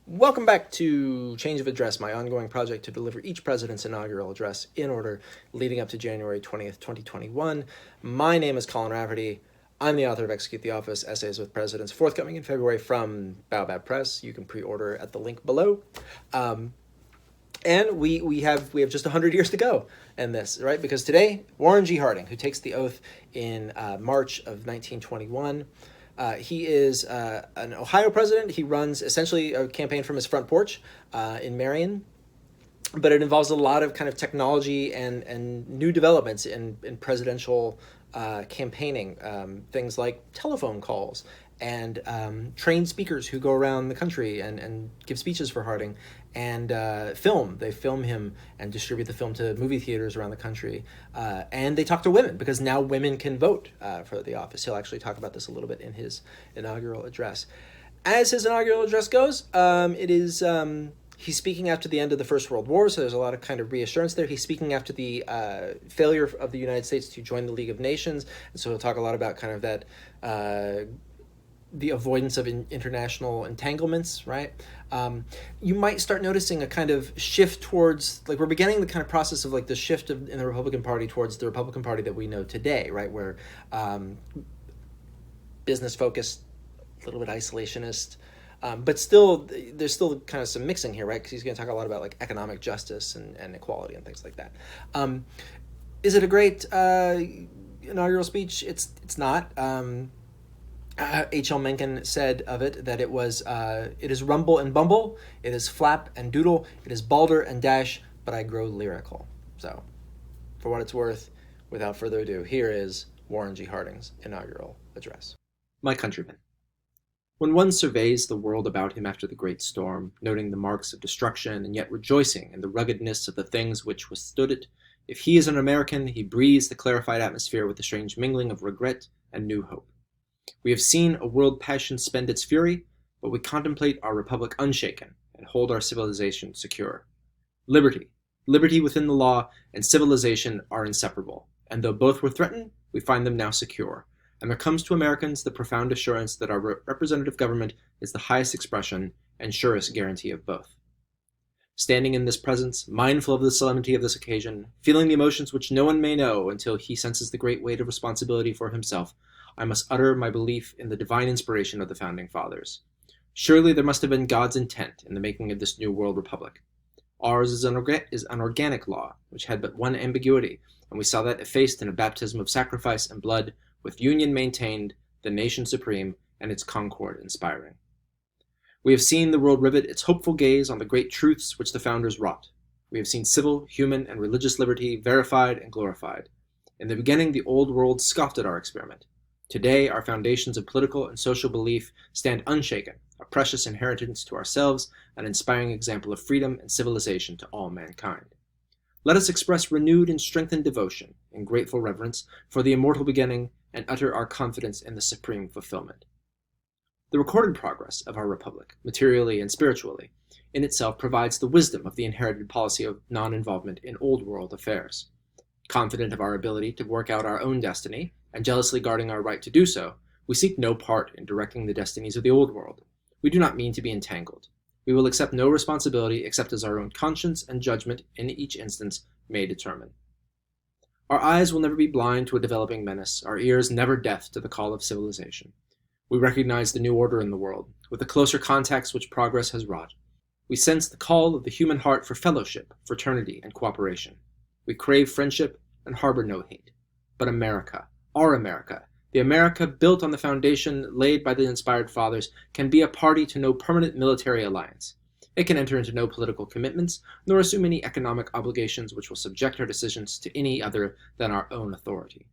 Welcome back to Change of Address, my ongoing project to deliver each president's inaugural address in order leading up to January 20th, 2021. My name is Colin Rafferty. I'm the author of Execute the Office, Essays with Presidents, forthcoming in February from Baobab Press. You can pre-order at the link below. And we have just 100 years to go in this, right? Because today, Warren G. Harding, who takes the oath in March of 1921, he is an Ohio president. He runs essentially a campaign from his front porch in Marion, but it involves a lot of kind of technology and new developments in presidential campaigning, things like telephone calls and trained speakers who go around the country and give speeches for Harding, and film. They film him and distribute the film to movie theaters around the country. And they talk to women, because now women can vote for the office. He'll actually talk about this a little bit in his inaugural address. As his inaugural address goes, he's speaking after the end of the First World War, so there's a lot of kind of reassurance there. He's speaking after the failure of the United States to join the League of Nations, and so he'll talk a lot about kind of that the avoidance of international entanglements, right? You might start noticing a kind of shift towards, like, we're beginning the kind of process of like the shift in the Republican Party towards the Republican Party that we know today, right? Where business focused, a little bit isolationist, but still, there's still kind of some mixing here, right? Because he's going to talk a lot about like economic justice and equality and things like that. Is it a great inaugural speech? It's not. H.L. Mencken said of it that it is rumble and bumble, it is flap and doodle, it is balder and dash, but I grow lyrical. So, for what it's worth, without further ado, here is Warren G. Harding's inaugural address. My countrymen, when one surveys the world about him after the great storm, noting the marks of destruction and yet rejoicing in the ruggedness of the things which withstood it, if he is an American, he breathes the clarified atmosphere with a strange mingling of regret and new hope. We have seen a world passion spend its fury, but we contemplate our republic unshaken and hold our civilization secure. Liberty, liberty within the law, and civilization are inseparable, and though both were threatened, we find them now secure. And there comes to Americans the profound assurance that our representative government is the highest expression and surest guarantee of both. Standing in this presence, mindful of the solemnity of this occasion, feeling the emotions which no one may know until he senses the great weight of responsibility for himself, I must utter my belief in the divine inspiration of the Founding Fathers. Surely there must have been God's intent in the making of this new world republic. Ours is an organic law, which had but one ambiguity, and we saw that effaced in a baptism of sacrifice and blood, with union maintained, the nation supreme, and its concord inspiring. We have seen the world rivet its hopeful gaze on the great truths which the Founders wrought. We have seen civil, human, and religious liberty verified and glorified. In the beginning, the old world scoffed at our experiment. Today, our foundations of political and social belief stand unshaken, a precious inheritance to ourselves, an inspiring example of freedom and civilization to all mankind. Let us express renewed and strengthened devotion and grateful reverence for the immortal beginning and utter our confidence in the supreme fulfillment. The recorded progress of our republic, materially and spiritually, in itself provides the wisdom of the inherited policy of non-involvement in old world affairs. Confident of our ability to work out our own destiny, and jealously guarding our right to do so, we seek no part in directing the destinies of the old world. We do not mean to be entangled. We will accept no responsibility except as our own conscience and judgment in each instance may determine. Our eyes will never be blind to a developing menace, our ears never deaf to the call of civilization. We recognize the new order in the world, with the closer contacts which progress has wrought. We sense the call of the human heart for fellowship, fraternity, and cooperation. We crave friendship and harbor no hate. But America, our America, the America built on the foundation laid by the inspired fathers, can be a party to no permanent military alliance. It can enter into no political commitments, nor assume any economic obligations which will subject our decisions to any other than our own authority.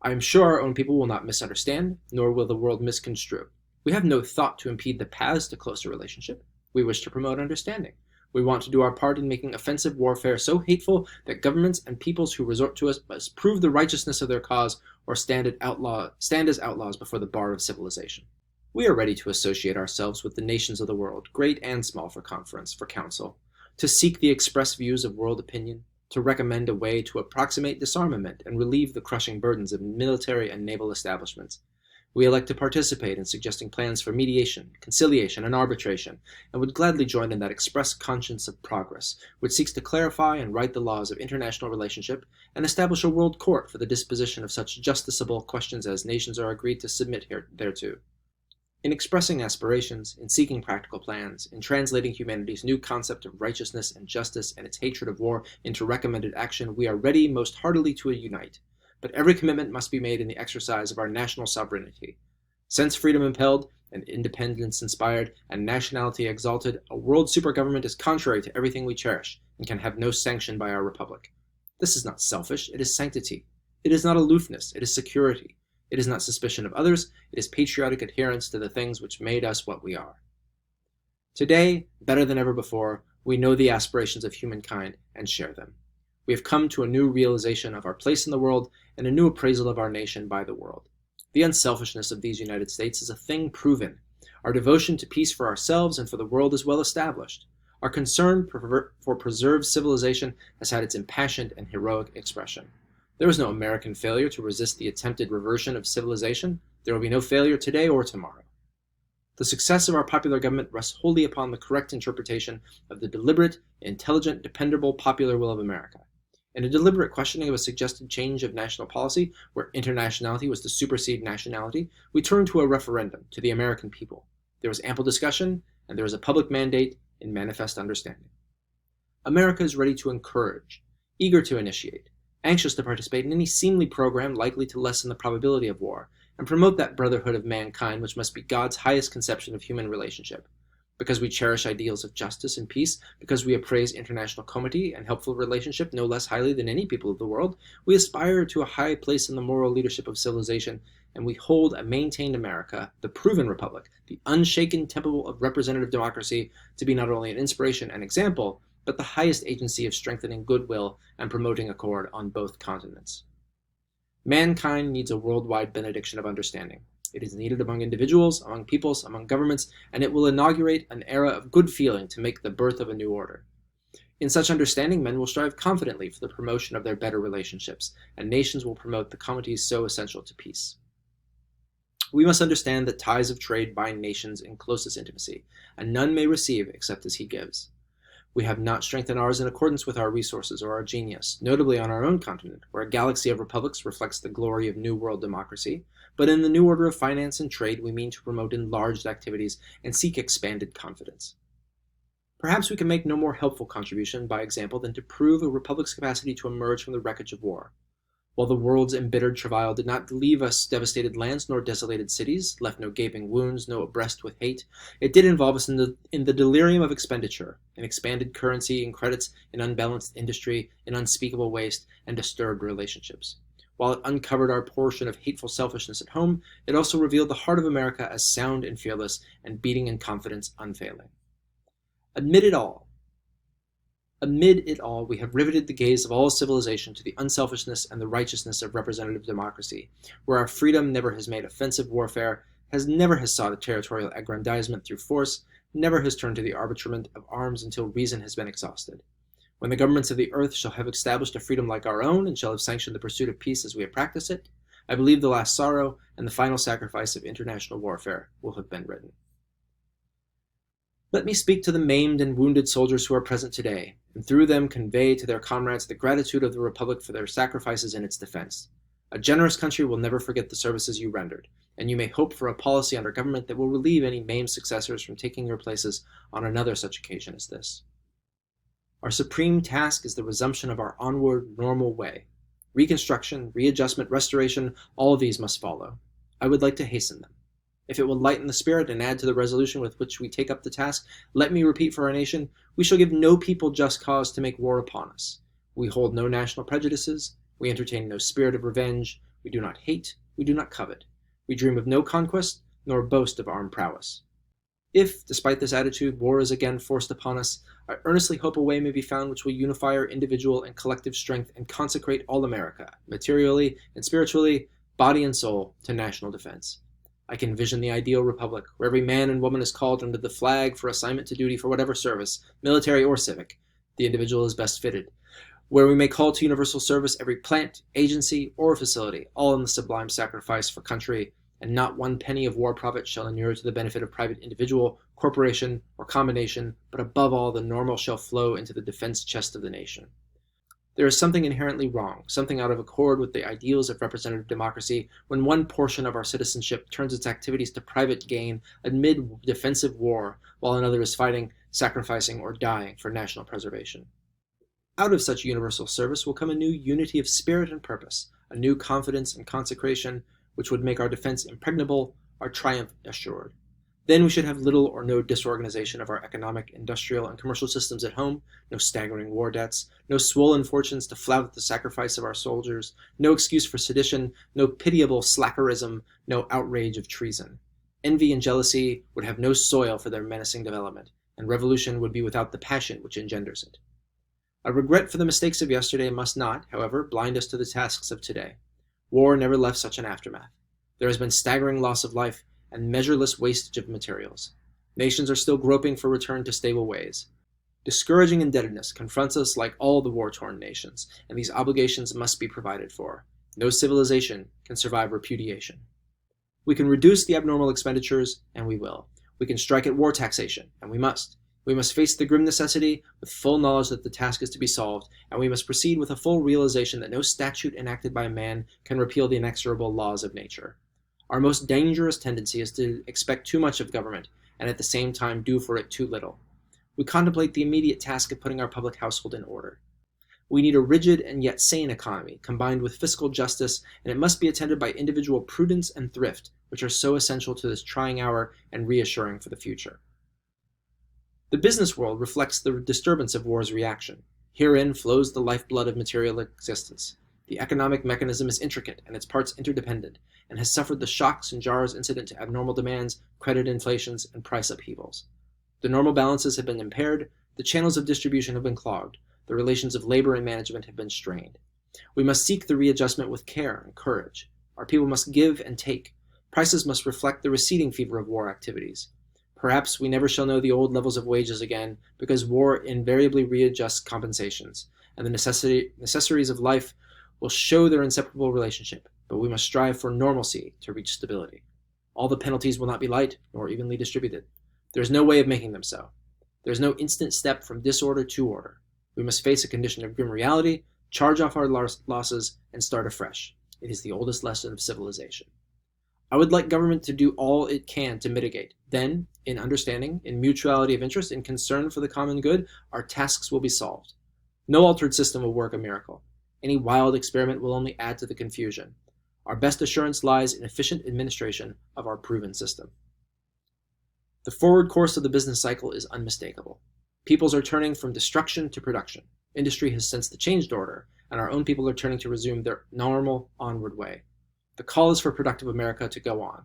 I am sure our own people will not misunderstand, nor will the world misconstrue. We have no thought to impede the paths to closer relationship. We wish to promote understanding. We want to do our part in making offensive warfare so hateful that governments and peoples who resort to us must prove the righteousness of their cause or stand as outlaws before the bar of civilization. We are ready to associate ourselves with the nations of the world, great and small, for conference, for council, to seek the express views of world opinion, to recommend a way to approximate disarmament and relieve the crushing burdens of military and naval establishments. We elect to participate in suggesting plans for mediation, conciliation, and arbitration, and would gladly join in that express conscience of progress, which seeks to clarify and right the laws of international relationship and establish a world court for the disposition of such justiciable questions as nations are agreed to submit thereto. In expressing aspirations, in seeking practical plans, in translating humanity's new concept of righteousness and justice and its hatred of war into recommended action, we are ready most heartily to unite. But every commitment must be made in the exercise of our national sovereignty. Since freedom impelled, and independence inspired, and nationality exalted, a world supergovernment is contrary to everything we cherish, and can have no sanction by our republic. This is not selfish, it is sanctity. It is not aloofness, it is security. It is not suspicion of others, it is patriotic adherence to the things which made us what we are. Today, better than ever before, we know the aspirations of humankind and share them. We have come to a new realization of our place in the world and a new appraisal of our nation by the world. The unselfishness of these United States is a thing proven. Our devotion to peace for ourselves and for the world is well established. Our concern for preserved civilization has had its impassioned and heroic expression. There was no American failure to resist the attempted reversion of civilization. There will be no failure today or tomorrow. The success of our popular government rests wholly upon the correct interpretation of the deliberate, intelligent, dependable popular will of America. In a deliberate questioning of a suggested change of national policy, where internationality was to supersede nationality, we turned to a referendum, to the American people. There was ample discussion, and there was a public mandate in manifest understanding. America is ready to encourage, eager to initiate, anxious to participate in any seemly program likely to lessen the probability of war, and promote that brotherhood of mankind which must be God's highest conception of human relationship. Because we cherish ideals of justice and peace, because we appraise international comity and helpful relationship no less highly than any people of the world, we aspire to a high place in the moral leadership of civilization, and we hold a maintained America, the proven republic, the unshaken temple of representative democracy, to be not only an inspiration and example, but the highest agency of strengthening goodwill and promoting accord on both continents. Mankind needs a worldwide benediction of understanding. It is needed among individuals, among peoples, among governments, and it will inaugurate an era of good feeling to make the birth of a new order. In such understanding, men will strive confidently for the promotion of their better relationships, and nations will promote the comities so essential to peace. We must understand that ties of trade bind nations in closest intimacy, and none may receive except as he gives. We have not strengthened ours in accordance with our resources or our genius, notably on our own continent, where a galaxy of republics reflects the glory of New World democracy, but in the new order of finance and trade we mean to promote enlarged activities and seek expanded confidence. Perhaps we can make no more helpful contribution, by example, than to prove a republic's capacity to emerge from the wreckage of war. While the world's embittered travail did not leave us devastated lands nor desolated cities, left no gaping wounds, no oppressed with hate, it did involve us in the delirium of expenditure, in expanded currency and credits, in unbalanced industry, in unspeakable waste, and disturbed relationships. While it uncovered our portion of hateful selfishness at home, it also revealed the heart of America as sound and fearless, and beating in confidence unfailing. Amid it all, we have riveted the gaze of all civilization to the unselfishness and the righteousness of representative democracy, where our freedom never has made offensive warfare, never has sought a territorial aggrandizement through force, never has turned to the arbitrament of arms until reason has been exhausted. When the governments of the earth shall have established a freedom like our own, and shall have sanctioned the pursuit of peace as we have practiced it, I believe the last sorrow and the final sacrifice of international warfare will have been written. Let me speak to the maimed and wounded soldiers who are present today, and through them convey to their comrades the gratitude of the Republic for their sacrifices in its defense. A generous country will never forget the services you rendered, and you may hope for a policy under government that will relieve any maimed successors from taking your places on another such occasion as this. Our supreme task is the resumption of our onward, normal way. Reconstruction, readjustment, restoration, all of these must follow. I would like to hasten them. If it will lighten the spirit and add to the resolution with which we take up the task, let me repeat for our nation, we shall give no people just cause to make war upon us. We hold no national prejudices, we entertain no spirit of revenge, we do not hate, we do not covet. We dream of no conquest, nor boast of armed prowess. If, despite this attitude, war is again forced upon us, I earnestly hope a way may be found which will unify our individual and collective strength and consecrate all America, materially and spiritually, body and soul, to national defense. I can vision the ideal republic, where every man and woman is called under the flag for assignment to duty for whatever service, military or civic, the individual is best fitted, where we may call to universal service every plant, agency, or facility, all in the sublime sacrifice for country, and not one penny of war profit shall inure to the benefit of private individual, corporation, or combination, but above all the normal shall flow into the defense chest of the nation. There is something inherently wrong, something out of accord with the ideals of representative democracy, when one portion of our citizenship turns its activities to private gain amid defensive war, while another is fighting, sacrificing, or dying for national preservation. Out of such universal service will come a new unity of spirit and purpose, a new confidence and consecration, which would make our defense impregnable, our triumph assured. Then we should have little or no disorganization of our economic, industrial, and commercial systems at home, no staggering war debts, no swollen fortunes to flout at the sacrifice of our soldiers, no excuse for sedition, no pitiable slackerism, no outrage of treason. Envy and jealousy would have no soil for their menacing development, and revolution would be without the passion which engenders it. A regret for the mistakes of yesterday must not, however, blind us to the tasks of today. War never left such an aftermath. There has been staggering loss of life, and measureless wastage of materials. Nations are still groping for return to stable ways. Discouraging indebtedness confronts us like all the war-torn nations, and these obligations must be provided for. No civilization can survive repudiation. We can reduce the abnormal expenditures, and we will. We can strike at war taxation, and we must. We must face the grim necessity with full knowledge that the task is to be solved, and we must proceed with a full realization that no statute enacted by man can repeal the inexorable laws of nature. Our most dangerous tendency is to expect too much of government, and at the same time do for it too little. We contemplate the immediate task of putting our public household in order. We need a rigid and yet sane economy, combined with fiscal justice, and it must be attended by individual prudence and thrift, which are so essential to this trying hour and reassuring for the future. The business world reflects the disturbance of war's reaction. Herein flows the lifeblood of material existence. The economic mechanism is intricate and its parts interdependent, and has suffered the shocks and jars incident to abnormal demands, credit inflations, and price upheavals. The normal balances have been impaired, the channels of distribution have been clogged, the relations of labor and management have been strained. We must seek the readjustment with care and courage. Our people must give and take. Prices must reflect the receding fever of war activities. Perhaps we never shall know the old levels of wages again, because war invariably readjusts compensations, and the necessaries of life will show their inseparable relationship, but we must strive for normalcy to reach stability. All the penalties will not be light nor evenly distributed. There is no way of making them so. There is no instant step from disorder to order. We must face a condition of grim reality, charge off our losses, and start afresh. It is the oldest lesson of civilization. I would like government to do all it can to mitigate. Then, in understanding, in mutuality of interest, in concern for the common good, our tasks will be solved. No altered system will work a miracle. Any wild experiment will only add to the confusion. Our best assurance lies in efficient administration of our proven system. The forward course of the business cycle is unmistakable. Peoples are turning from destruction to production. Industry has sensed the changed order, and our own people are turning to resume their normal onward way. The call is for productive America to go on.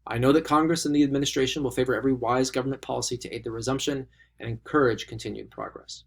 I know that Congress and the administration will favor every wise government policy to aid the resumption and encourage continued progress.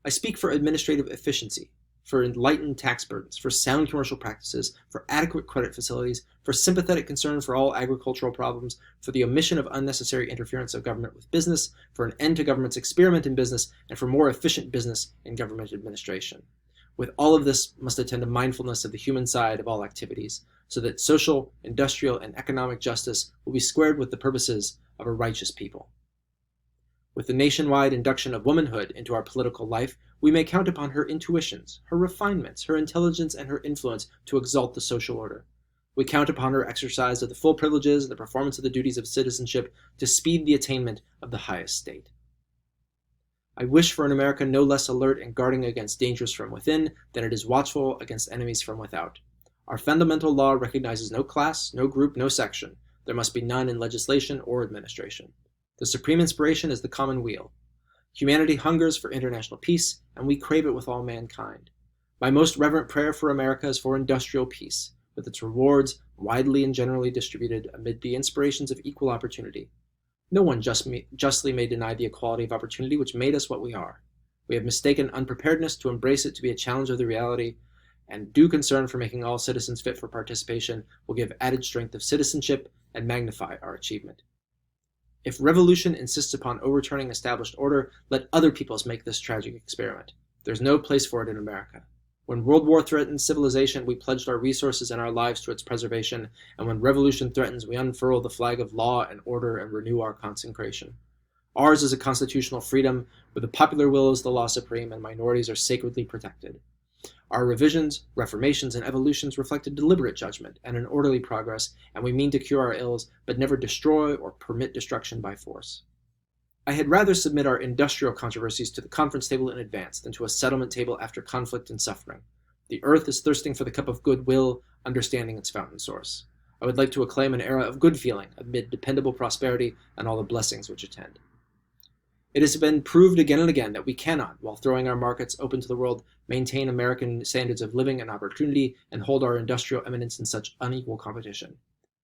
I speak for administrative efficiency, for enlightened tax burdens, for sound commercial practices, for adequate credit facilities, for sympathetic concern for all agricultural problems, for the omission of unnecessary interference of government with business, for an end to government's experiment in business, and for more efficient business in government administration. With all of this must attend a mindfulness of the human side of all activities, so that social, industrial, and economic justice will be squared with the purposes of a righteous people. With the nationwide induction of womanhood into our political life, we may count upon her intuitions, her refinements, her intelligence, and her influence to exalt the social order. We count upon her exercise of the full privileges and the performance of the duties of citizenship to speed the attainment of the highest state. I wish for an America no less alert and guarding against dangers from within than it is watchful against enemies from without. Our fundamental law recognizes no class, no group, no section. There must be none in legislation or administration. The supreme inspiration is the common weal. Humanity hungers for international peace, and we crave it with all mankind. My most reverent prayer for America is for industrial peace, with its rewards widely and generally distributed amid the inspirations of equal opportunity. No one justly may deny the equality of opportunity which made us what we are. We have mistaken unpreparedness to embrace it to be a challenge of the reality, and due concern for making all citizens fit for participation will give added strength of citizenship and magnify our achievement. If revolution insists upon overturning established order, let other peoples make this tragic experiment. There's no place for it in America. When world war threatens civilization, we pledged our resources and our lives to its preservation, and when revolution threatens, we unfurl the flag of law and order and renew our consecration. Ours is a constitutional freedom, where the popular will is the law supreme and minorities are sacredly protected. Our revisions, reformations, and evolutions reflect a deliberate judgment and an orderly progress, and we mean to cure our ills, but never destroy or permit destruction by force. I had rather submit our industrial controversies to the conference table in advance than to a settlement table after conflict and suffering. The earth is thirsting for the cup of goodwill, understanding its fountain source. I would like to acclaim an era of good feeling amid dependable prosperity and all the blessings which attend. It has been proved again and again that we cannot, while throwing our markets open to the world, maintain American standards of living and opportunity and hold our industrial eminence in such unequal competition.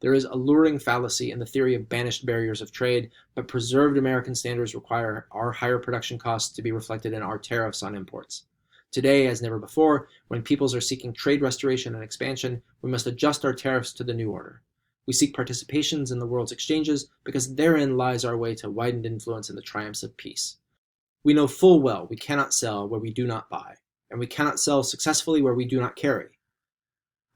There is alluring fallacy in the theory of banished barriers of trade, but preserved American standards require our higher production costs to be reflected in our tariffs on imports. Today, as never before, when peoples are seeking trade restoration and expansion, we must adjust our tariffs to the new order. We seek participations in the world's exchanges because therein lies our way to widened influence and the triumphs of peace. We know full well we cannot sell where we do not buy, and we cannot sell successfully where we do not carry.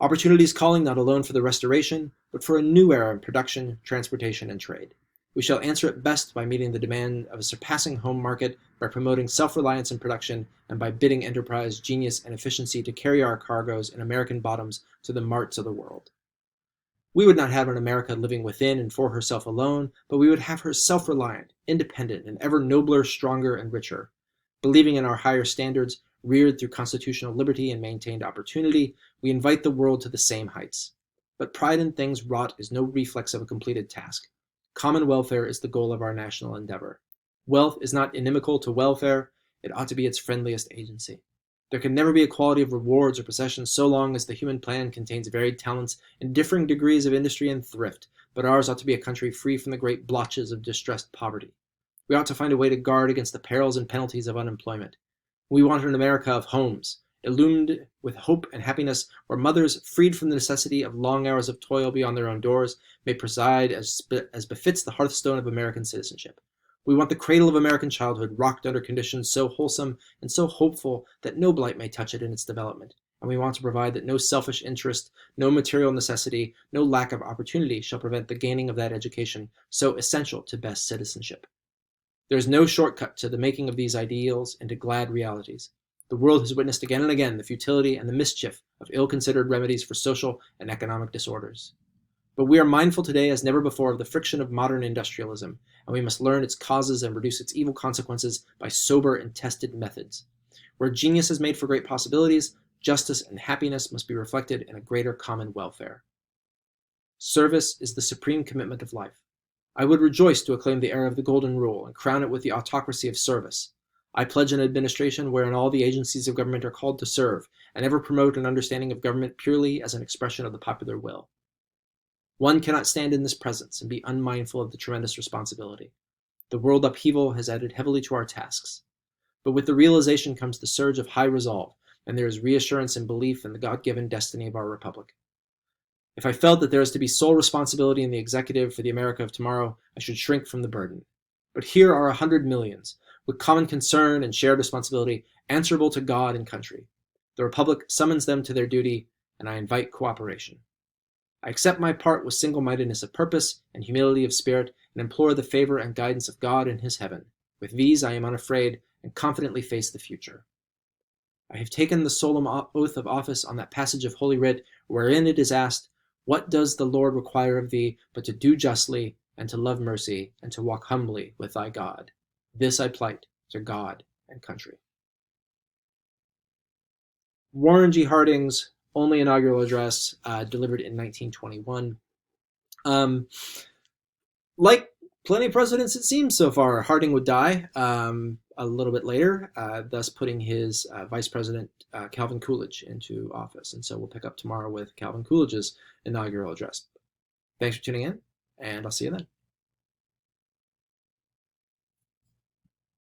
Opportunity is calling not alone for the restoration, but for a new era in production, transportation, and trade. We shall answer it best by meeting the demand of a surpassing home market, by promoting self-reliance in production, and by bidding enterprise, genius, and efficiency to carry our cargoes in American bottoms to the marts of the world. We would not have an America living within and for herself alone, but we would have her self-reliant, independent, and ever nobler, stronger, and richer. Believing in our higher standards, reared through constitutional liberty and maintained opportunity, we invite the world to the same heights. But pride in things wrought is no reflex of a completed task. Common welfare is the goal of our national endeavor. Wealth is not inimical to welfare, it ought to be its friendliest agency. There can never be equality of rewards or possessions so long as the human plan contains varied talents and differing degrees of industry and thrift, but ours ought to be a country free from the great blotches of distressed poverty. We ought to find a way to guard against the perils and penalties of unemployment. We want an America of homes, illumined with hope and happiness, where mothers, freed from the necessity of long hours of toil beyond their own doors, may preside as befits the hearthstone of American citizenship. We want the cradle of American childhood rocked under conditions so wholesome and so hopeful that no blight may touch it in its development. And we want to provide that no selfish interest, no material necessity, no lack of opportunity shall prevent the gaining of that education so essential to best citizenship. There is no shortcut to the making of these ideals into glad realities. The world has witnessed again and again the futility and the mischief of ill-considered remedies for social and economic disorders. But we are mindful today as never before of the friction of modern industrialism, and we must learn its causes and reduce its evil consequences by sober and tested methods. Where genius is made for great possibilities, justice and happiness must be reflected in a greater common welfare. Service is the supreme commitment of life. I would rejoice to acclaim the era of the Golden Rule and crown it with the autocracy of service. I pledge an administration wherein all the agencies of government are called to serve, and ever promote an understanding of government purely as an expression of the popular will. One cannot stand in this presence and be unmindful of the tremendous responsibility. The world upheaval has added heavily to our tasks. But with the realization comes the surge of high resolve, and there is reassurance and belief in the God-given destiny of our republic. If I felt that there is to be sole responsibility in the executive for the America of tomorrow, I should shrink from the burden. But here are 100 millions, with common concern and shared responsibility, answerable to God and country. The republic summons them to their duty, and I invite cooperation. I accept my part with single-mindedness of purpose and humility of spirit, and implore the favor and guidance of God in his heaven. With these I am unafraid, and confidently face the future. I have taken the solemn oath of office on that passage of Holy Writ, wherein it is asked, "What does the Lord require of thee, but to do justly, and to love mercy, and to walk humbly with thy God? This I plight to God and country." Warren G. Harding's only inaugural address, delivered in 1921. Like plenty of presidents, it seems so far, Harding would die a little bit later, thus putting his Vice President Calvin Coolidge into office. And so we'll pick up tomorrow with Calvin Coolidge's inaugural address. Thanks for tuning in, and I'll see you then.